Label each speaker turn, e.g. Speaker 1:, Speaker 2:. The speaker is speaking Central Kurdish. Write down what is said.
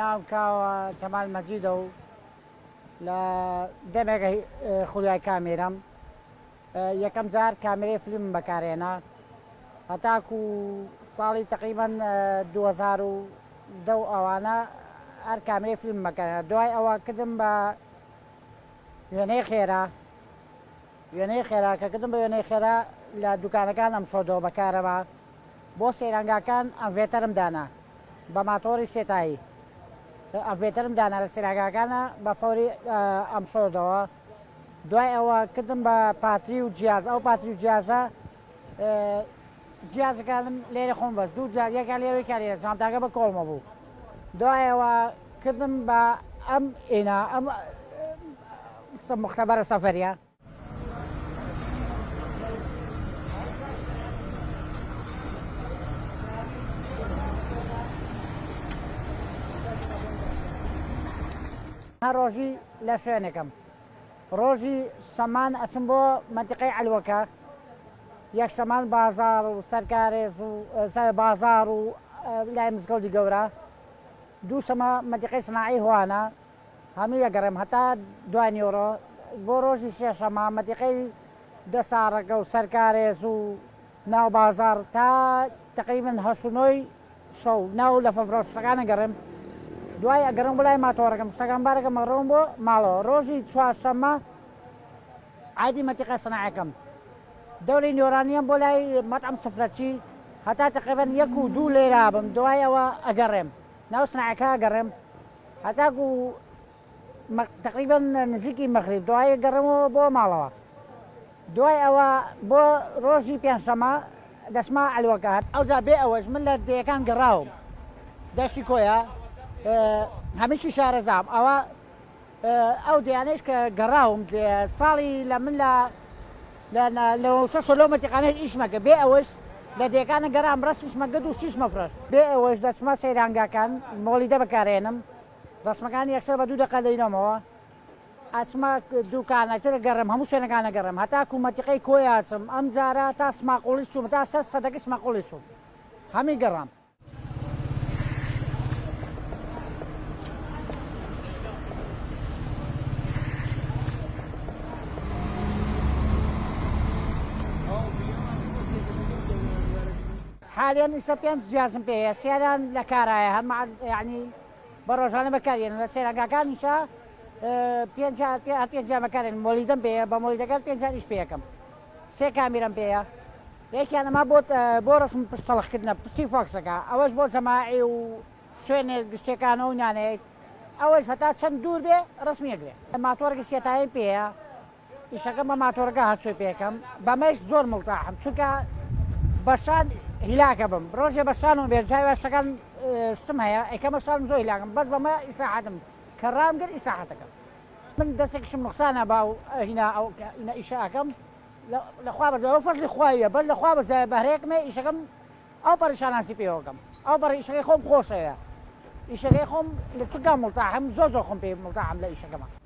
Speaker 1: ناوم کاوە جەمال مەجیدە و لە دەمێکە خولیای کامێرەم یەکەم جار کامێرەی فیلم بەکارهێنا هەتاکو ساڵی تقریبان 2010 ئەوانە هەر کامێرەی فیلم بەکارهێنا دوای ئەوە کردم بە وێنەی خێرا کە کردم بە وێنەی خێرا لە دوکانەکان ئەم شۆدەوە بەکارەوە بۆ سەیرانگاکان ئەڤێتەرم دانا بە ماتۆری سێتایی ئەڤێتەرم دانا لە سەیرانگاکانە بە فەوری ئەم شۆدەوە دوای ئەوە کردم بە پاتری و جیاز ئەو پاتری و جیازە جیازەکانم لێرە خۆم بەست دوو جار یەکان لێرەوەی کارێ جامتاکە بە کۆڵمە بوو دوایەوە کردم بە ئەم ئێنا ئەم مختبەرە سەفەریە ڕۆژی لە شوێنێکم ڕۆژی شەمان ئەچم بۆ منتیقەی عەلوەکە یەک شەمان بازار و سەرکارێز و بازار و لای مزگەوتی گەورە دوو شەمە منتیقەی سناعی هوانە هەموو یەگەڕێم هەتا دوای نیۆڕۆ بۆ ڕۆژی شێشەمە منتیقەی دەسارەکە و سەرکارێز و ناو بازار تا تقریبن 8 شەو ناو لە فەفرۆشتەکانە گەڕێم دوای ئەگەڕم بۆ لای ماتۆڕەکەم شتەکان بارەکەم ئەڕۆم بۆ ماڵەوە ڕۆژی چوارشەممە عادی مەتیقە سناعەکەم دەوری نیۆرانیەم بۆ لای مەطعەم سفرەچی هەتا تقریبەن 1 و 2 لێرە بم دوای ئەوە ئەگەڕێم ناو سناعەکە ئەگەڕێم هەتاکو تقریبەن نزیکی مەغریب دوای گەڕێمەوە بۆ ماڵەوە دوای ئەوە بۆ ڕۆژی پێنجشەممە دەچمە عەلوەکە ئەوجا بێ ئەوەش من لە دەیەکان گەڕاوم دەشتی کۆیە هەمیشی شارەزام ئەوە ئەو دیانەش کە گەڕاوم ساڵی لە من لە 6 لەو مەتیقانەش ئیشمەکە بێ ئەوەش لە دەیەکانە گەڕام ڕستمەگەد و 6 مەفرەش بێ ئەوەش دەچمە سەیرانگاکان مۆلیدە بەکارێنم ڕسمەکان یەکسەر بە 2 دقە دەینەمەوە ئەچمە دوکانەتر گەڕم هەموو شوێنەکانە گەڕم هەتاکو مەتیقەی کۆی ئاچم ئەم جارە تا سماقۆڵی چووم تا 100 سماقۆڵی چووم هەمی گەڕام حاليا ئیسە 5 جیازم پێەیە سییان لە کارایە هەر یعنی بە ڕۆژانە بەکارێن لە سێرەنگاکان نیشە 5 بەکارێن مۆلیدەم پێەیە بە مۆلیدەکان 5 ئیش پێەکەم 3 کامیرەم پێەیە یەکیان ئەمە بۆ ڕسم پشتەڵەخکردنە پشتی فۆکسەکە ئەوەش بۆ جەماعی و شوێنێ گشتەکانە و نانەیە ئەوەش هەتا چەند دوور بێ ڕسمیەک بێ ماتۆرەی سێتایی پێەیە ئیشەکەم بە ماتۆرەکە هەچوی پێەکەم بەمەش زۆر مڵتاحم چونکە بەشان هیلاکە بم ڕۆژێ بەشان و بێجای شتەکان شتم هەیە ئەیکەمە شان زۆر هیلاکەم بەس بەمە ئیساحەتم کە ڕامگەر ئیساحەتەکەم من دەستێکشم نوقسانە باو هینا ئەو ئیشەکەم لەخوا بەزە ئەو فەزلی خوایە بەس لەخوا بەزە بەهرەیەکمێ ئیشەکەم ئەو پەرشاناسی پێوەکەم ئەو بەڕ ئیشەکەی خۆم خۆشەیە ئیشەکەی خۆم لە چگا مڵتاحم زۆر خۆم پێ مڵتاحم لە ئیشەکەمە